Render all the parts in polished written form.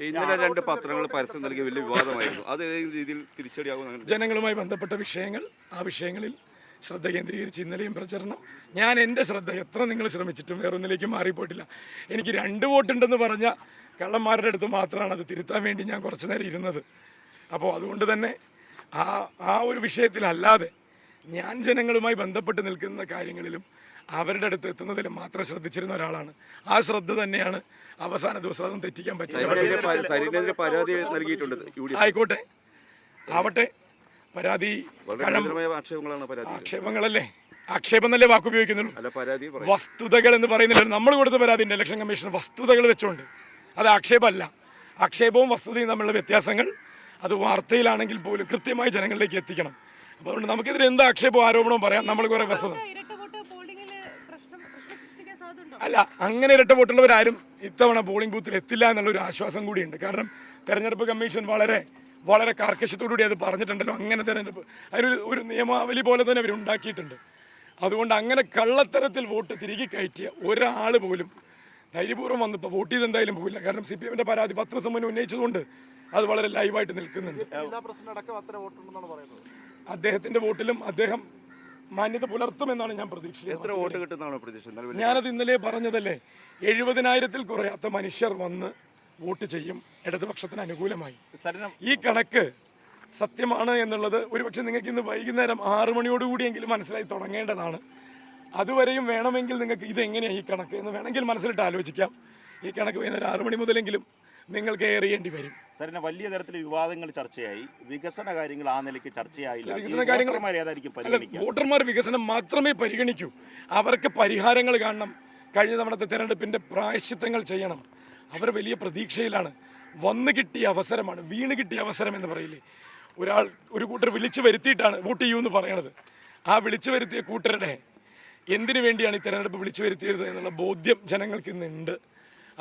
ഇന്നലെ 2 പത്രങ്ങൾ പരസ്യം നൽകിയ വലിയ വിവാദമായിരുന്നു. അത് ഏത് രീതിയിൽ തിരിച്ചടിയാകും? ജനങ്ങളുമായി ബന്ധപ്പെട്ട വിഷയങ്ങൾ, ആ വിഷയങ്ങളിൽ ശ്രദ്ധ കേന്ദ്രീകരിച്ച് ഇന്നലെയും പ്രചരണം. ഞാൻ എൻ്റെ ശ്രദ്ധ എത്ര നിങ്ങൾ ശ്രമിച്ചിട്ടും വേറൊന്നിലേക്ക് മാറിപ്പോയിട്ടില്ല. എനിക്ക് 2 വോട്ടുണ്ടെന്ന് പറഞ്ഞ കള്ളന്മാരുടെ അടുത്ത് മാത്രമാണ് അത് തിരുത്താൻ വേണ്ടി ഞാൻ കുറച്ച് നേരം ഇരുന്നത്. അപ്പോൾ അതുകൊണ്ട് തന്നെ ആ ഒരു വിഷയത്തിലല്ലാതെ ഞാൻ ജനങ്ങളുമായി ബന്ധപ്പെട്ട് നിൽക്കുന്ന കാര്യങ്ങളിലും അവരുടെ അടുത്ത് എത്തുന്നതിലും മാത്രം ശ്രദ്ധിച്ചിരുന്ന ഒരാളാണ്. ആ ശ്രദ്ധ തന്നെയാണ് അവസാന ദിവസം അതും തെറ്റിക്കാൻ പറ്റില്ല. ആയിക്കോട്ടെ, ആവട്ടെ, പരാതി ആക്ഷേപങ്ങളല്ലേ, ആക്ഷേപം എന്നല്ലേ വാക്ക് ഉപയോഗിക്കുന്നുള്ളൂ. വസ്തുതകൾ എന്ന് പറയുന്നില്ല. നമ്മൾ കൊടുത്ത പരാതി ഉണ്ട് ഇലക്ഷൻ കമ്മീഷൻ വസ്തുതകൾ വെച്ചുകൊണ്ട്. അത് ആക്ഷേപമല്ല. ആക്ഷേപവും വസ്തുതയും തമ്മിലുള്ള വ്യത്യാസങ്ങൾ അത് വാർത്തയിലാണെങ്കിൽ പോലും കൃത്യമായി ജനങ്ങളിലേക്ക് എത്തിക്കണം. അപ്പോൾ അതുകൊണ്ട് നമുക്കെതിരെ എന്ത് ആക്ഷേപവും ആരോപണവും പറയാം. നമ്മൾ കുറേ വസ്തുത അല്ല, അങ്ങനെ ഇരട്ട വോട്ടുള്ളവരാരും ഇത്തവണ പോളിംഗ് ബൂത്തിൽ എത്തില്ല എന്നുള്ളൊരു ആശ്വാസം കൂടിയുണ്ട്. കാരണം തെരഞ്ഞെടുപ്പ് കമ്മീഷൻ വളരെ വളരെ കാർക്കശ്യത്തോടുകൂടി അത് പറഞ്ഞിട്ടുണ്ടല്ലോ. അങ്ങനെ തെരഞ്ഞെടുപ്പ് ഒരു നിയമാവലി പോലെ തന്നെ അവരുണ്ടാക്കിയിട്ടുണ്ട്. അതുകൊണ്ട് അങ്ങനെ കള്ളത്തരത്തിൽ വോട്ട് തിരികെ കയറ്റിയ ഒരാൾ പോലും ധൈര്യപൂർവ്വം വന്നിപ്പോൾ വോട്ട് ചെയ്ത് എന്തായാലും പോകില്ല. കാരണം CPM-ന്റെ പരാതി 10 ദിവസം മുന്നേ ഉന്നയിച്ചതുകൊണ്ട് അത് വളരെ ലൈവായിട്ട് നിൽക്കുന്നുണ്ട്. അദ്ദേഹത്തിൻ്റെ വോട്ടിലും അദ്ദേഹം മാന്യത പുലർത്തുമെന്നാണ് ഞാൻ പ്രതീക്ഷിക്കുന്നത്. ഞാനത് ഇന്നലെ പറഞ്ഞതല്ലേ, 70,000-ൽ കുറയാത്ത മനുഷ്യർ വന്ന് വോട്ട് ചെയ്യും ഇടതുപക്ഷത്തിന് അനുകൂലമായി. ഈ കണക്ക് സത്യമാണ് എന്നുള്ളത് ഒരുപക്ഷെ നിങ്ങൾക്ക് ഇന്ന് വൈകുന്നേരം 6 മണിയോടുകൂടിയെങ്കിലും മനസ്സിലായി തുടങ്ങേണ്ടതാണ്. അതുവരെയും വേണമെങ്കിൽ നിങ്ങൾക്ക് ഇതെങ്ങനെയാണ് ഈ കണക്ക് എന്ന് വേണമെങ്കിൽ മനസ്സിലിട്ട് ആലോചിക്കാം. ഈ കണക്ക് വൈകുന്നേരം 6 മണി മുതലെങ്കിലും നിങ്ങൾക്ക് ഏറിയേണ്ടി വരും. സാറിന് വലിയ തരത്തിൽ വിവാദങ്ങൾ ചർച്ചയായി, വികസന കാര്യങ്ങൾ ആ നിലയ്ക്ക് ചർച്ചയായില്ല. വികസന കാര്യങ്ങൾ വോട്ടർമാർ വികസനം മാത്രമേ പരിഗണിക്കൂ. അവർക്ക് പരിഹാരങ്ങൾ കാണണം. കഴിഞ്ഞ തവണത്തെ തെരഞ്ഞെടുപ്പിൻ്റെ പ്രായശ്ചിത്തങ്ങൾ ചെയ്യണം. അവർ വലിയ പ്രതീക്ഷയിലാണ്. വന്നു കിട്ടിയ അവസരമാണ്, വീണ് കിട്ടിയ അവസരം എന്ന് പറയില്ലേ. ഒരു കൂട്ടർ വിളിച്ചു വരുത്തിയിട്ടാണ് വോട്ട് ചെയ്യുമെന്ന് പറയണത്. ആ വിളിച്ചു വരുത്തിയ കൂട്ടരുടെ എന്തിനു വേണ്ടിയാണ് ഈ തെരഞ്ഞെടുപ്പ് വിളിച്ചു വരുത്തിയത് എന്നുള്ള ബോധ്യം ജനങ്ങൾക്ക് ഇന്നുണ്ട്.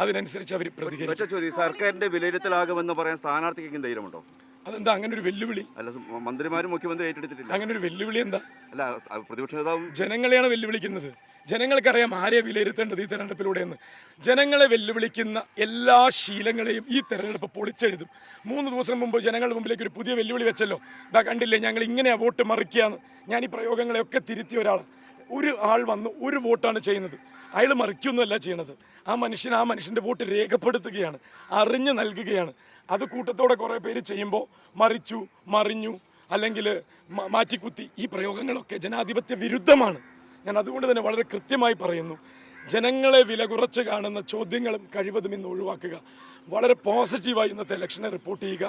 അതിനനുസരിച്ച് അവർ പ്രതികരിക്കും. സർക്കാരിന്റെ വിലയിരുത്തലാകുമെന്ന് പറയാൻ സ്ഥാനാർത്ഥിക്കും ധൈര്യമുണ്ടോ? അതെന്താ അങ്ങനെ ഒരു വെല്ലുവിളി? അല്ല, മന്ത്രിമാരും മുഖ്യമന്ത്രി ഏറ്റെടുത്തിട്ടില്ല. അങ്ങനെ ഒരു വെല്ലുവിളി എന്താ? അല്ല, പ്രതിപക്ഷ നേതാവും ജനങ്ങളെയാണ് വെല്ലുവിളിക്കുന്നത്. ജനങ്ങൾക്കറിയാം ആരെയാണ് വിലയിരുത്തേണ്ടത് ഈ തെരഞ്ഞെടുപ്പിലൂടെ എന്ന്. ജനങ്ങളെ വെല്ലുവിളിക്കുന്ന എല്ലാ ശീലങ്ങളെയും ഈ തെരഞ്ഞെടുപ്പ് പൊളിച്ചെഴുതും. 3 ദിവസം മുമ്പ് ജനങ്ങളുടെ മുമ്പിലേക്ക് ഒരു പുതിയ വെല്ലുവിളി വെച്ചല്ലോ. ഇതാ കണ്ടില്ലേ, ഞങ്ങൾ ഇങ്ങനെയാണ് വോട്ട് മറിക്കുകയെന്ന്. ഞാൻ ഈ പ്രയോഗങ്ങളെയൊക്കെ തിരുത്തിയ ഒരാൾ. ഒരു ആൾ വന്ന് ഒരു വോട്ടാണ് ചെയ്യുന്നത്, അയാൾ മറിക്കൊന്നുമല്ല ചെയ്യണത്. ആ മനുഷ്യൻ്റെ വോട്ട് രേഖപ്പെടുത്തുകയാണ്, അറിഞ്ഞ് നൽകുകയാണ്. അത് കൂട്ടത്തോടെ കുറേ പേര് ചെയ്യുമ്പോൾ മറിച്ചു, മറിഞ്ഞു, അല്ലെങ്കിൽ മാറ്റിക്കുത്തി, ഈ പ്രയോഗങ്ങളൊക്കെ ജനാധിപത്യ വിരുദ്ധമാണ്. ഞാൻ അതുകൊണ്ട് തന്നെ വളരെ കൃത്യമായി പറയുന്നു, ജനങ്ങളെ വില കുറച്ച് കാണുന്ന ചോദ്യങ്ങളും കഴിവതും ഇന്ന് ഒഴിവാക്കുക. വളരെ പോസിറ്റീവായി ഇന്നത്തെ ഇലക്ഷനെ റിപ്പോർട്ട് ചെയ്യുക.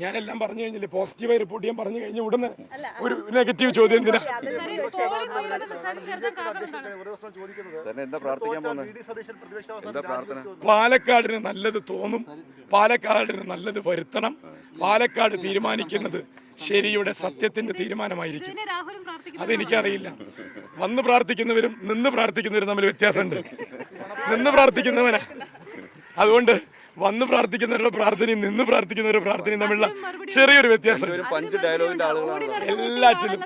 ഞാനെല്ലാം പറഞ്ഞു കഴിഞ്ഞില്ലേ, പോസിറ്റീവായി റിപ്പോർട്ട് ചെയ്യാൻ പറഞ്ഞു കഴിഞ്ഞ ഉടനെ ഒരു നെഗറ്റീവ് ചോദ്യം എന്തിനാ? പാലക്കാടിന് നല്ലത് തോന്നും, പാലക്കാടിന് നല്ലത് വരുത്തണം. പാലക്കാട് തീരുമാനിക്കുന്നത് ശരിയുടെ സത്യത്തിന്റെ തീരുമാനമായിരിക്കും. അതെനിക്കറിയില്ല. വന്ന് പ്രാർത്ഥിക്കുന്നവരും നിന്ന് പ്രാർത്ഥിക്കുന്നവരും തമ്മിൽ വ്യത്യാസമുണ്ട്. നിന്ന് പ്രാർത്ഥിക്കുന്നവനാ. അതുകൊണ്ട് വന്ന് പ്രാർത്ഥിക്കുന്നവരുടെ പ്രാർത്ഥനയും നിന്ന് പ്രാർത്ഥിക്കുന്നവരുടെ പ്രാർത്ഥനയും തമ്മിലുള്ള ചെറിയൊരു വ്യത്യാസം എല്ലാറ്റിലും.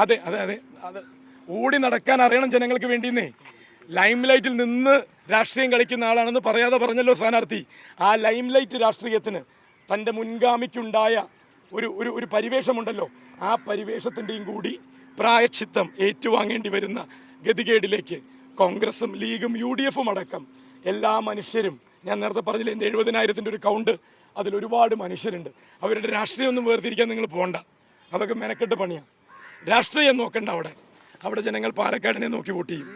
അതെ അതെ അതെ അതെ ഓടി നടക്കാൻ അറിയണം ജനങ്ങൾക്ക് വേണ്ടിയെന്നേ. ലൈം ലൈറ്റിൽ നിന്ന് രാഷ്ട്രീയം കളിക്കുന്ന ആളാണെന്ന് പറയാതെ പറഞ്ഞല്ലോ സ്ഥാനാർത്ഥി. ആ ലൈം ലൈറ്റ് രാഷ്ട്രീയത്തിന് തൻ്റെ മുൻഗാമിക്കുണ്ടായ ഒരു പരിവേഷമുണ്ടല്ലോ, ആ പരിവേഷത്തിൻ്റെയും കൂടി പ്രായശ്ചിത്തം ഏറ്റുവാങ്ങേണ്ടി വരുന്ന ഗതികേടിലേക്ക് കോൺഗ്രസും ലീഗും UDF-ഉം അടക്കം എല്ലാ മനുഷ്യരും, ഞാൻ നേരത്തെ പറഞ്ഞില്ല എൻ്റെ 70,000-ൻ്റെ ഒരു കൗണ്ട്, അതിലൊരുപാട് മനുഷ്യരുണ്ട്. അവരുടെ രാഷ്ട്രീയം ഒന്നും വേർതിരിക്കാൻ നിങ്ങൾ പോകണ്ട. അതൊക്കെ മെനക്കെട്ട് പണിയാണ്. രാഷ്ട്രീയം നോക്കണ്ട. അവിടെ ജനങ്ങൾ പാലക്കാടിനെ നോക്കി വോട്ട് ചെയ്യും.